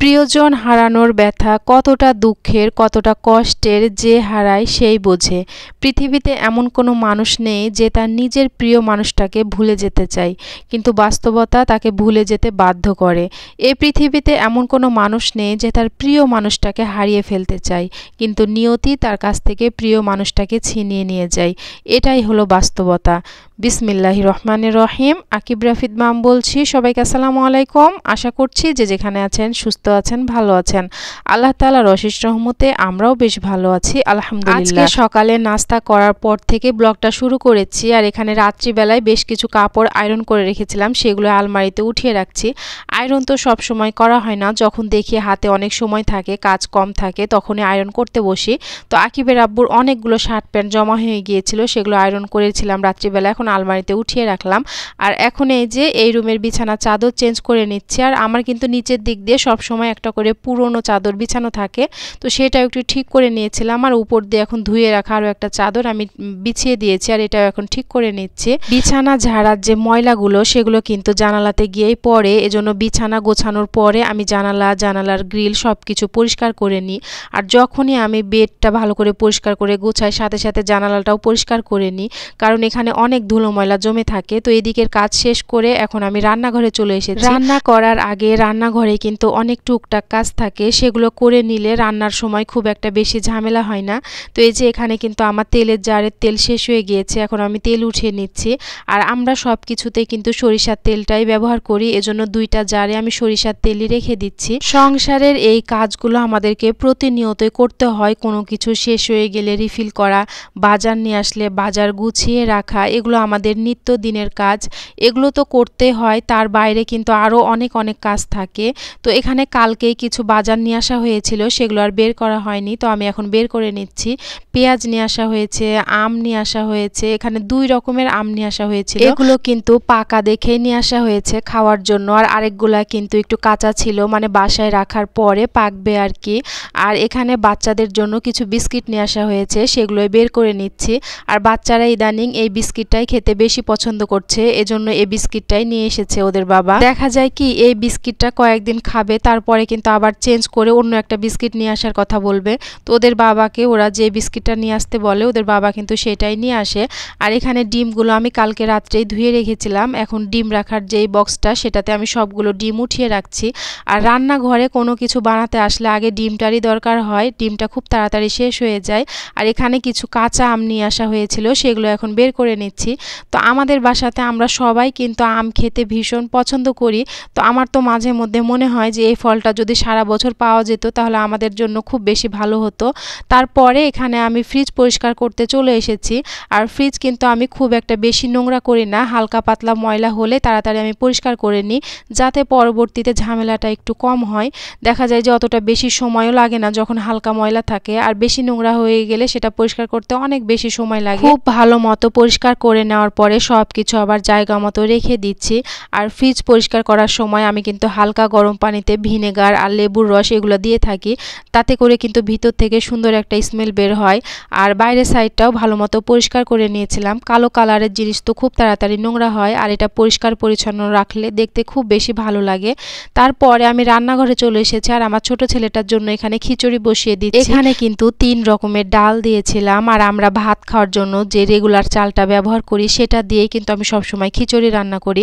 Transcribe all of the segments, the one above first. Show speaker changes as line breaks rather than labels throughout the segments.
প্রিয়জন হারানোর ব্যথা কতটা দুঃখের, কতটা কষ্টের, যে হারায় সেই বোঝে। পৃথিবীতে এমন কোনো মানুষ নেই যে তার নিজের প্রিয় মানুষটাকে ভুলে যেতে চায়, কিন্তু বাস্তবতা তাকে ভুলে যেতে বাধ্য করে। এই পৃথিবীতে এমন কোনো মানুষ নেই যে তার প্রিয় মানুষটাকে হারিয়ে ফেলতে চায়, কিন্তু নিয়তি তার কাছ থেকে প্রিয় মানুষটাকে ছিনিয়ে নিয়ে যায়। এটাই হলো বাস্তবতা। বিসমিল্লাহির রহমানির রহিম। আকিব রাফিদ মাম বলছি। সবাইকে আসসালামু আলাইকুম। আশা করছি যে যেখানে আছেন সুস্থ আছেন, ভালো আছেন। আল্লাহ তাআলার অশেষ রহমতে আমরাও বেশ ভালো আছি, আলহামদুলিল্লাহ। আজকে সকালে নাস্তা করার পর থেকে ব্লগটা শুরু করেছি। আর এখানে রাত্রিবেলায় বেশ কিছু কাপড় আয়রন করে রেখেছিলাম, সেগুলো আলমারিতে উঠিয়ে রাখছি। আয়রন তো সব সময় করা হয় না, যখন দেখি হাতে অনেক সময় থাকে, কাজ কম থাকে, তখনই আয়রন করতে বসি। তো আকিবের আব্বুর অনেকগুলো শার্ট প্যান্ট জমা হয়ে গিয়েছিল, সেগুলো আয়রন করেছিলাম রাত্রিবেলা, এখন আলমারিতে উঠিয়ে রাখলাম। আর এখন এই যে এই রুমের বিছানা চাদর চেঞ্জ করে নিচ্ছি। আর আমার কিন্তু নিচের দিক দিয়ে সব সময় একটা করে পুরনো চাদর বিছানো থাকে, তো সেটাও একটু ঠিক করে নিয়েছিলাম। আর উপর দিয়ে এখন ধুয়ে রাখা আরও একটা চাদর আমি বিছিয়ে দিয়েছি, আর এটাও এখন ঠিক করে নিচ্ছি। বিছানা ঝাড়ার যে ময়লাগুলো সেগুলো কিন্তু জানালাতে গিয়েই পড়ে, এজন্য বিছানা গোছানোর পরে আমি জানালার গ্রিল সব কিছু পরিষ্কার করে নিই। আর যখনই আমি বেডটা ভালো করে পরিষ্কার করে গোছাই, সাথে সাথে জানালাটাও পরিষ্কার করে নিই, কারণ এখানে অনেক ধুলো ময়লা জমে থাকে। তো এদিকের কাজ শেষ করে এখন আমি রান্নাঘরে চলে এসেছি। রান্না করার আগে রান্নাঘরে কিন্তু অনেক টুকটাক কাজ থাকে, সেগুলো করে নিলে রান্নার সময় খুব একটা বেশি ঝামেলা হয় না। তো এই যে এখানে কিন্তু আমার তেলের জারের তেল শেষ হয়ে গিয়েছে, এখন আমি তেল উঠিয়ে নিচ্ছি। আর আমরা সব কিছুতেই কিন্তু সরিষার তেলটাই ব্যবহার করি, এজন্য দুইটা জারে আমি সরিষার তেলই রেখে দিচ্ছি। সংসারের এই কাজগুলো আমাদেরকে প্রতিনিয়তই করতে হয়। কোনো কিছু শেষ হয়ে গেলে রিফিল করা, বাজার নিয়ে আসলে বাজার গুছিয়ে রাখা, এগুলো আমাদের নিত্যদিনের কাজ, এগুলো তো করতে হয়। তার বাইরে কিন্তু আরও অনেক কাজ থাকে। তো এখানে কালকেই কিছু বাজার নিয়ে আসা হয়েছিল, সেগুলো আর বের করা হয়নি, তো আমি এখন বের করে নিচ্ছি। পেঁয়াজ নিয়ে আসা হয়েছে, আম নিয়ে আসা হয়েছে, এখানে 2 রকমের আম নিয়ে আসা হয়েছিল। এগুলো কিন্তু পাকা দেখেই নিয়ে আসা হয়েছে খাওয়ার জন্য, আর আরেকগুলা কিন্তু একটু কাঁচা ছিল, মানে বাসায় রাখার পরে পাকবে আর কি। আর এখানে বাচ্চাদের জন্য কিছু বিস্কিট নিয়ে আসা হয়েছে, সেগুলোই বের করে নিচ্ছি। আর বাচ্চারা ইদানিং এই বিস্কিটটাই খেতে বেশি পছন্দ করছে, এজন্য এই বিস্কিটটাই নিয়ে এসেছে ওদের বাবা। দেখা যায় কি এই বিস্কিটটা কয়েকদিন খাবে, তারপরে কিন্তু আবার চেঞ্জ করে অন্য একটা বিস্কিট নিয়ে আসার কথা বলবে। তো ওদের বাবাকে ওরা যে বিস্কিটটা নিয়ে আসতে বলে, ওদের বাবা কিন্তু সেটাই নিয়ে আসে। আর এখানে ডিমগুলো আমি কালকে রাত্রেই ধুয়ে রেখেছিলাম, এখন ডিম রাখার যেই বক্সটা সেটাতে আমি সবগুলো ডিম উঠিয়ে রাখছি। আর রান্নাঘরে কোনো কিছু বানাতে আসলে আগে ডিমটারই দরকার হয়, ডিমটা খুব তাড়াতাড়ি শেষ হয়ে যায়। আর এখানে কিছু কাঁচা আম নিয়ে আসা হয়েছিল, সেগুলো এখন বের করে নিচ্ছি। তো আমাদের বাসাতে আমরা সবাই কিন্তু আম খেতে ভীষণ পছন্দ করি। তো আমার তো মাঝে মধ্যে মনে হয় যে এই ফলটা যদি সারা বছর পাওয়া যেত তাহলে আমাদের জন্য খুব বেশি ভালো হতো। তারপরে এখানে আমি ফ্রিজ পরিষ্কার করতে চলে এসেছি। আর ফ্রিজ কিন্তু আমি খুব একটা বেশি নোংরা করি না, হালকা পাতলা ময়লা হলে তাড়াতাড়ি আমি পরিষ্কার করে নিই, যাতে পরবর্তীতে ঝামেলাটা একটু কম হয়। দেখা যায় যে অতটা বেশি সময়ও লাগে না যখন হালকা ময়লা থাকে, আর বেশি নোংরা হয়ে গেলে সেটা পরিষ্কার করতে অনেক বেশি সময় লাগে। খুব ভালো মতো পরিষ্কার করে নেওয়ার পরে সব কিছু আবার জায়গা মতো রেখে দিচ্ছি। আর ফ্রিজ পরিষ্কার করার সময় আমি কিন্তু হালকা গরম পানিতে ভিনেগার আর লেবুর রস এগুলো দিয়ে থাকি, তাতে করে কিন্তু ভিতর থেকে সুন্দর একটা স্মেল বের হয়। আর বাইরের সাইডটাও ভালো মতো পরিষ্কার করে নিয়েছিলাম। কালো কালারের জিনিস তো খুব তাড়াতাড়ি নোংরা হয়, আর এটা পরিষ্কার পরিচ্ছন্ন রাখলে দেখতে খুব বেশি ভালো লাগে। তারপরে আমি রান্নাঘরে চলে এসেছি, আর আমার ছোট ছেলেটার জন্য এখানে খিচুড়ি বসিয়ে দিচ্ছি। এখানে কিন্তু 3 রকমের ডাল দিয়েছিলাম, আর আমরা ভাত খাওয়ার জন্য যে রেগুলার চালটা ব্যবহার করি সেটা দিয়েই কিন্তু আমি সবসময় খিচুড়ি রান্না করি।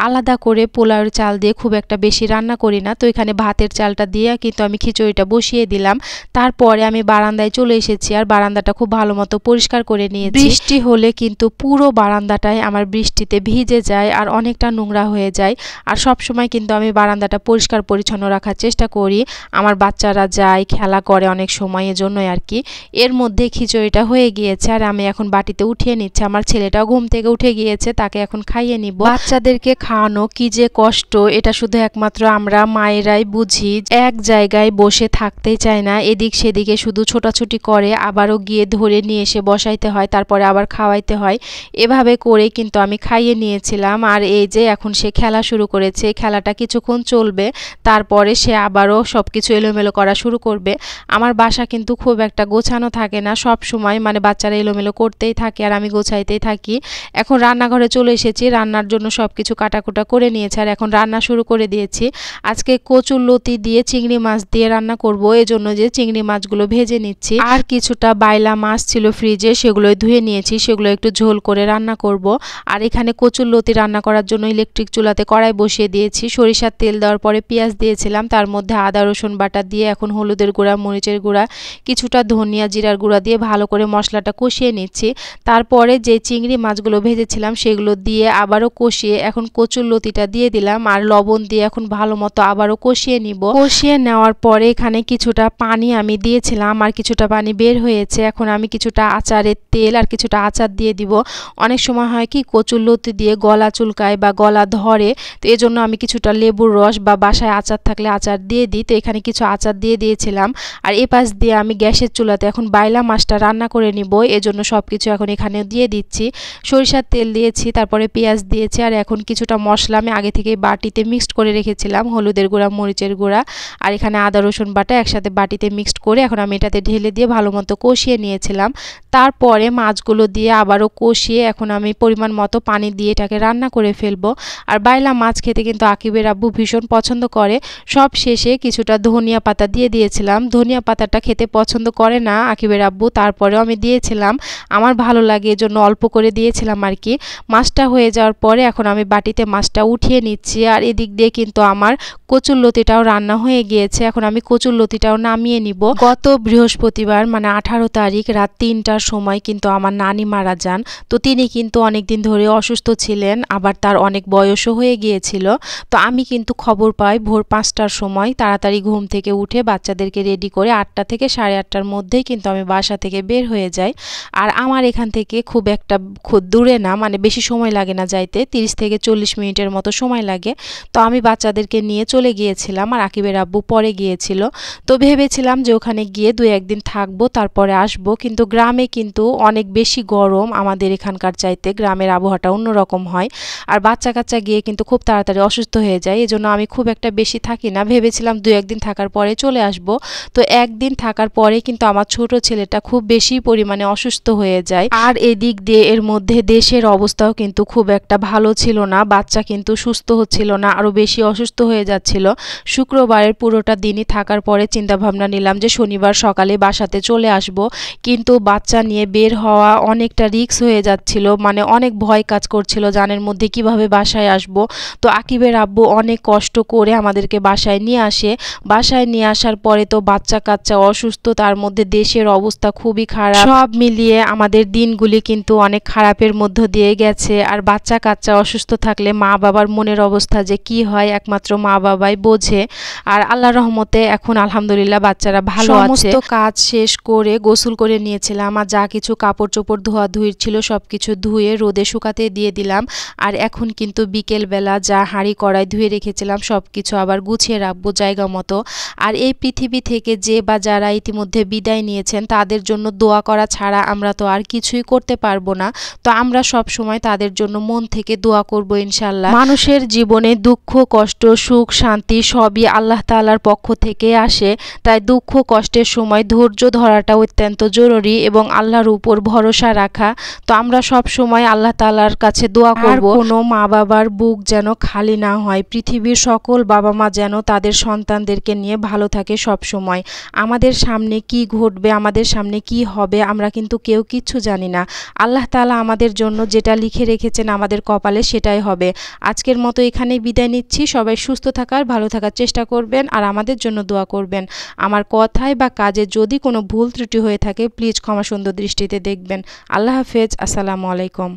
আলাদা করে পোলাওয়ের চাল দিয়ে খুব একটা বেশি রান্না করি না। তো এখানে ভাতের চালটা দিয়ে কিন্তু আমি খিচুড়িটা বসিয়ে দিলাম। তারপরে আমি বারান্দায় চলে এসেছি, আর বারান্দাটা খুব ভালো মতো পরিষ্কার করে নিয়েছি। বৃষ্টি হলে কিন্তু পুরো বারান্দাটাই আমার বৃষ্টিতে ভিজে যায় আর অনেকটা নোংরা হয়ে যায়। আর সব সময় কিন্তু আমি বারান্দাটা পরিষ্কার পরিচ্ছন্ন রাখার চেষ্টা করি। আমার বাচ্চারা যায় খেলা করে অনেক সময়, এজন্যই আর কি। এর মধ্যে খিচুড়িটা হয়ে গিয়েছে, আর আমি এখন বাটিতে উঠিয়ে নিচ্ছি। আমার ছেলেটাও ঘুম থেকে উঠে গিয়েছে, তাকে এখন খাইয়ে নিব। বাচ্চাদেরকে খাওয়ানো কি যে কষ্ট, এটা শুধু একমাত্র আমরা মায়েরাই বুঝি। এক জায়গায় বসে থাকতেই চায় না, এদিক সেদিকে শুধু ছোটাছুটি করে, আবারও গিয়ে ধরে নিয়ে এসে বসাইতে হয়, তারপরে আবার খাওয়াইতে হয়। এভাবে করে কিন্তু আমি খাইয়ে নিয়েছিলাম। আর এই যে এখন সে খেলা শুরু করেছে, খেলাটা কিছুক্ষণ চলবে, তারপরে সে আবারও সবকিছু এলোমেলো করা শুরু করবে। আমার বাসা কিন্তু খুব একটা গোছানো থাকে না, সব সময় মানে বাচ্চারা এলোমেলো করতেই থাকে আর আমি গোছাইতেই থাকি। এখন রান্নাঘরে চলে এসেছি, রান্নার জন্য সব কিছু কাটাকুটা করে নিয়েছি আর এখন রান্না শুরু করে দিয়েছি। আজকে কচুরলতি দিয়ে চিংড়ি মাছ দিয়ে রান্না করব, এজন্য যে চিংড়ি মাছগুলো ভেজে নিচ্ছি। আর কিছুটা বাইলা মাছ ছিল ফ্রিজে, সেগুলো ধুয়ে নিয়েছি, সেগুলো একটু ঝোল করে রান্না করব। আর এখানে কচুরলতি রান্না করার জন্য ইলেকট্রিক চুলাতে কড়াই বসিয়ে দিয়েছি। সরিষার তেল দেওয়ার পরে পেঁয়াজ দিয়েছিলাম, তার মধ্যে আদা রসুন বাটা দিয়ে এখন হলুদের গুঁড়া, মরিচের গুঁড়া, কিছুটা ধনিয়া জিরার গুঁড়া দিয়ে ভালো করে মশলাটা কষিয়ে নিচ্ছি। তারপরে যে চিংড়ি মাছগুলো ভেজেছিলাম সেগুলো দিয়ে আবারও কষিয়ে এখন কচুরলতিটা দিয়ে দিলাম আর লবণ দিয়ে এখন ভালো মতো আবারও কষিয়ে নিব। কষিয়ে নেওয়ার পরে এখানে কিছুটা পানি আমি দিয়েছিলাম আর কিছুটা পানি বের হয়েছে। এখন আমি কিছুটা আচারের তেল আর কিছুটা আচার দিয়ে দিব। অনেক সময় হয় কি কচুরলতি দিয়ে গলা চুলকায় বা গলা ধরে, তো এজন্য আমি কিছুটা লেবুর রস বা বাসায় আচার থাকলে আচার দিয়ে দিই। তো এখানে কিছু আচার দিয়ে দিয়েছিলাম। আর এ পাশ দিয়ে আমি গ্যাসের চুলাতে এখন বাইলা মাছটা রান্না করে নিব, এজন্য সব কিছু এখন এখানে দিয়ে দিচ্ছি। সরিষার তেল দিয়েছি, তারপরে পেঁয়াজ দিয়েছি আর এখন কিছুটা মশলা আমি আগে থেকে বাটিতে মিক্সড করে রেখেছিলাম, হলুদের গুঁড়া, মরিচের গুঁড়া আর এখানে আদা রসুন বাটা একসাথে বাটিতে মিক্সড করে এখন আমি এটাতে ঢেলে দিয়ে ভালো মতো কষিয়ে নিয়েছিলাম। তারপরে মাছগুলো দিয়ে আবারও কষিয়ে এখন আমি পরিমাণ মতো পানি দিয়ে এটাকে রান্না করে ফেলবো। আর বাইলা মাছ খেতে কিন্তু আকিবের আব্বু ভীষণ পছন্দ করে। সব শেষে কিছুটা ধনিয়া পাতা দিয়ে দিয়েছিলাম। ধনিয়া পাতাটা খেতে পছন্দ করে না আকিবের আব্বু, তারপরেও আমি দিয়েছিলাম, আমার ভালো লাগে এজন্য অল্প করে দিয়েছিলাম আর কি। মাছটা হয়ে যাওয়ার পরে এখন আমি বাটিতে মাছটা উঠিয়ে নিচ্ছি আর এদিক দিয়ে কিন্তু আমার কচুরলতিটাও রান্না হয়ে গিয়েছে। এখন আমি কচুরলতিটাও নামিয়ে নিব। গত বৃহস্পতিবার মানে 18 তারিখ রাত 3টার সময় কিন্তু আমার নানি মারা যান। তো তিনি কিন্তু অনেকদিন ধরে অসুস্থ ছিলেন, আবার তার অনেক বয়সও হয়ে গিয়েছিল। তো আমি কিন্তু খবর পাই ভোর 5টার সময়, তাড়াতাড়ি ঘুম থেকে উঠে বাচ্চাদেরকে রেডি করে 8টা থেকে 8:30টার মধ্যেই কিন্তু আমি বাসা থেকে বের হয়ে যাই। আর আমার এখান থেকে খুব একটা দূরে না, মানে বেশি সময় লাগে না যাইতে, 30 থেকে 40 মিনিটের মতো সময় লাগে। তো আমি বাচ্চাদেরকে নিয়ে চলে গিয়েছিলাম আর আকিবের আব্বু পরে গিয়েছিল। তো ভেবেছিলাম যে ওখানে গিয়ে 2-1 দিন থাকবো, তারপরে আসবো। কিন্তু গ্রামে কিন্তু অনেক বেশি গরম, আমাদের এখানকার চাইতে গ্রামের আবহাওয়াটা অন্যরকম হয়। আর বাচ্চা কাচ্চা গিয়ে কিন্তু খুব তাড়াতাড়ি অসুস্থ হয়ে যায়, এজন্য আমি খুব একটা বেশি থাকি না। ভেবেছিলাম 2-1 দিন থাকার পরে চলে আসব। তো একদিন থাকার পরে কিন্তু আমার ছোট ছেলেটা খুব বেশি পরিমাণে অসুস্থ হয়ে যায়। আর এদিক দিয়ে এর মধ্যে দেশের অবস্থাও কিন্তু খুব একটা ভালো ছিল না, বাচ্চা কিন্তু সুস্থ হচ্ছিল না, আরো বেশি অসুস্থ হয়ে যাচ্ছিল। শুক্রবারের পুরোটা দিনই থাকার পরে চিন্তা ভাবনা নিলাম যে শনিবার সকালে বাসাতে চলে আসব। কিন্তু বাচ্চা নিয়ে বের হওয়া অনেকটা রিস্ক হয়ে যাচ্ছিল, মানে অনেক ভয় কাজ করছিল জানের মধ্যে কিভাবে বাসায় আসব। তো আকিবের আব্বু অনেক কষ্ট করে আমাদেরকে বাসায় নিয়ে আসে। বাসায় নিয়ে আসার পরে তো বাচ্চা কাচ্চা অসুস্থ, তার মধ্যে দেশের অবস্থা খুবই খারাপ, সব মিলিয়ে আমাদের দিনগুলি কিন্তু অনেক খারাপের মধ্য দিয়ে গেছে। আর বাচ্চা কাচ্চা অসুস্থ থাকলে মা বাবার মনের অবস্থা যে কি হয় একমাত্র মা বাবাই বোঝে। আর আল্লাহর রহমতে এখন আলহামদুলিল্লাহ বাচ্চারা ভালো আছে। সমস্ত কাজ শেষ করে গোসল করে নিয়েছিলাম আর যা কিছু কাপড় চোপড় ধোয়াধুয়ির ছিল সবকিছু ধুয়ে রোদে শুকাতে দিয়ে দিলাম। আর এখন কিন্তু বিকেল বেলা যা হাঁড়ি কড়াই ধুয়ে রেখেছিলাম সবকিছু আবার গুছিয়ে রাখবো জায়গা মতো। আর এই পৃথিবী থেকে যে বা যারা ইতিমধ্যে বিদায় নিয়েছেন তাদের জন্য দোয়া করা ছাড়া আমরা তো আর কিছুই করতে পারবো না। তো আমরা সব সময় তাদের জন্য মন থেকে দোয়া করব ইনশাআল্লাহ। মানুষের জীবনে দুঃখ কষ্ট সুখ শান্তি সবই আল্লাহ তাআলার পক্ষ থেকে আসে, তাই দুঃখ কষ্টের সময় ধৈর্য ধরাটা অত্যন্ত জরুরি এবং আল্লাহর উপর ভরসা রাখা। তো আমরা সব সময় আল্লাহ তাআলার কাছে দোয়া করব কোনো মা বাবার বুক যেন খালি না হয়, পৃথিবীর সকল বাবা মা যেন তাদের সন্তানদেরকে নিয়ে ভালো থাকে সব সময়। আমাদের সামনে কি ঘটবে, আমাদের সামনে কি হবে আমরা কিন্তু কেউ কিচ্ছু জানি না। আল্লাহ তাআলা আমাদের জন্য যেটা লিখে রেখেছেন আমাদের কপালে সেটাই হবে। আজকের মতো এখানেই বিদায় নিচ্ছি। সবাই সুস্থ থাকার ভালো থাকার চেষ্টা করবেন আর আমাদের জন্য দোয়া করবেন। আমার কথায় বা কাজে যদি কোনো ভুল ত্রুটি হয়ে থাকে প্লিজ ক্ষমা সুন্দর দৃষ্টিতে দেখবেন। আল্লাহ হাফেজ, আসসালামু আলাইকুম।